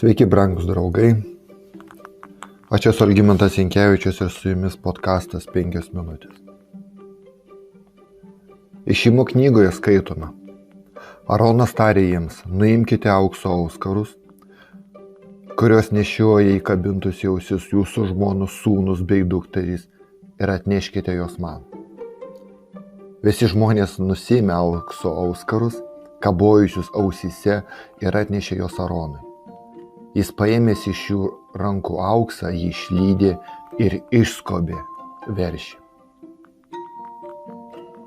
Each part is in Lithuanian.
Sveiki, brangūs draugai. Aš esu Algimantas Jankevičius ir su jumis podcastas 5 minutės. Išėjimo knygoje skaitome. Aronas tarė jiems, nuimkite aukso auskarus, kurios nešioja įkabintus į ausis jūsų žmonų sūnus bei dukterys ir atneškite juos man. Visi žmonės nusiėmė aukso auskarus, kabojusius ausyse ir atnešė juos Aronui. Jis paėmęs iš jų rankų auksą, jį išlydė ir išskobė veršį.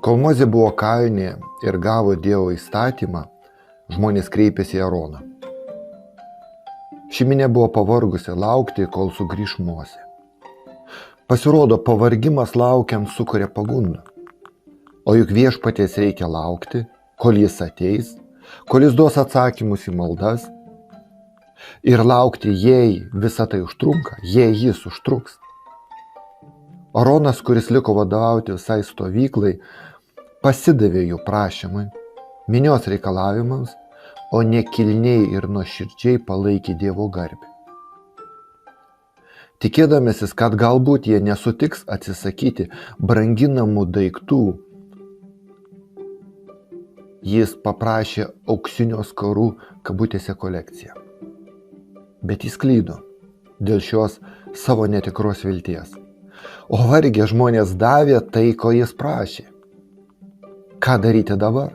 Kol Mozė buvo kalnėje ir gavo Dievo įstatymą, žmonės kreipėsi į Aroną. Ši minia buvo pavargusi laukti, kol sugrįš Mozė. Pasirodo, pavargimas laukiant sukuria pagundą. O juk viešpaties reikia laukti, kol jis ateis, kol jis duos atsakymus į maldas, ir laukti, jei visą tai užtrunka, jei jis užtruks. Aronas, kuris liko vadovauti visai stovyklai, pasidavė jų prašymui, minios reikalavimams, o ne kilniai ir nuoširdžiai palaikė Dievo garbę. Tikėdamasis, kad galbūt jie nesutiks atsisakyti branginamų daiktų, jis paprašė auksinio skarų kabutėse kolekciją. Bet jis klydo dėl šios savo netikros vilties. O vargę žmonės davė tai, ko jis prašė. Ką daryti dabar?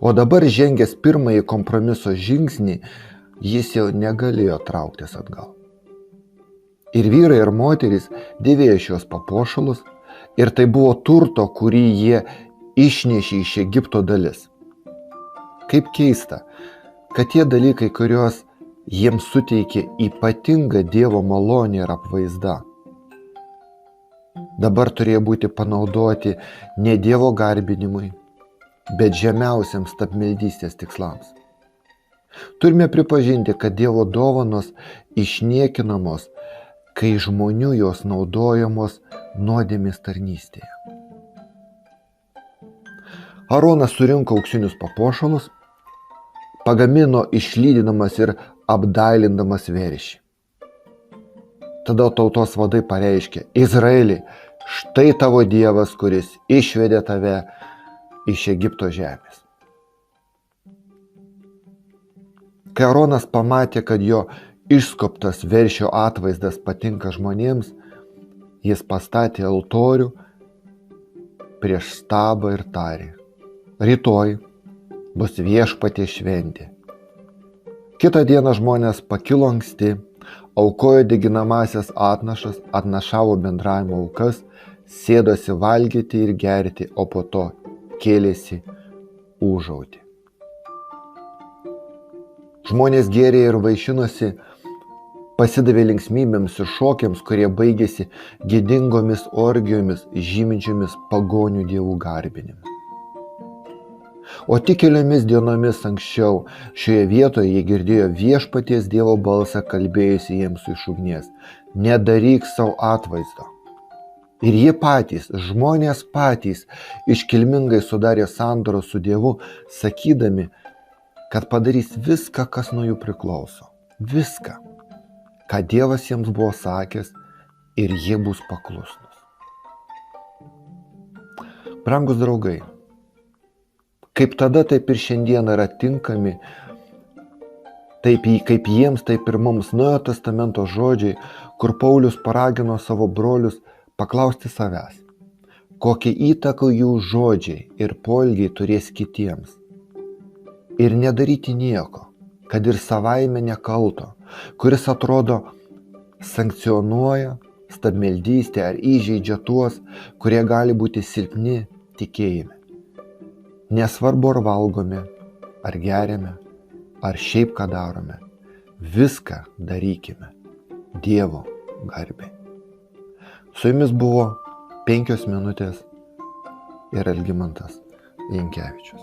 O dabar žengęs pirmąjį kompromiso žingsnį, jis jau negalėjo trauktis atgal. Ir vyrai ir moterys dėvėjo šios papuošalus, ir tai buvo turto, kurį jie išnešė iš Egipto dalis. Kaip keista, kad tie dalykai, kuriuos jiems suteikė ypatingą Dievo malonę ir apvaizdą, dabar turėjo būti panaudoti ne Dievo garbinimui, bet žemiausiams stabmeldystės tikslams. Turime pripažinti, kad Dievo dovanos išniekinamos, kai žmonių jos naudojamos nuodėmės tarnystėje. Aronas surinko auksinius papuošalus, pagamino išlydinamas ir apdailindamas veršį. Tada tautos vadai pareiškė: Izraeli, štai tavo Dievas, kuris išvedė tave iš Egipto žemės. Kai Aronas pamatė, kad jo išskobtas veršio atvaizdas patinka žmonėms, jis pastatė altorių prieš stabą ir tarė: rytoj bus Viešpaties šventė. Kitą dieną žmonės pakilo anksti, aukojo deginamąsias atnašas, atnašavo bendravimo aukas, sėdosi valgyti ir gerti, o po to kėlėsi ūžauti. Žmonės gėrė ir vaišinosi, pasidavė linksmybėms ir šokiams, kurie baigėsi gėdingomis orgijomis, žyminčiomis pagonių dievų garbinimu. O tik keliomis dienomis anksčiau šioje vietoje jie girdėjo Viešpaties Dievo balsą kalbėjusi jiems iš ugnies: nedaryk savo atvaizdo. Ir jie patys, žmonės patys, iškilmingai sudarė sandorą su Dievu, sakydami, kad padarys viską, kas nuo jų priklauso. Viską, ką Dievas jiems buvo sakęs, ir jie bus paklusnus. Brangūs draugai, kaip tada, taip ir šiandien yra tinkami, kaip jiems, taip ir mums Naujojo testamento žodžiai, kur Paulius paragino savo brolius paklausti savęs, kokią įtaką jų žodžiai ir poelgiai turės kitiems. Ir nedaryti nieko, kad ir savaime nekalto, kuris atrodo sankcionuoja stabmeldystę ar įžeidžia tuos, kurie gali būti silpni tikėjime. Nesvarbu, ar valgome, ar geriame, ar šiaip ką darome, viską darykime Dievo garbei. Su jumis buvo 5 minutės ir Algimantas Jankevičius.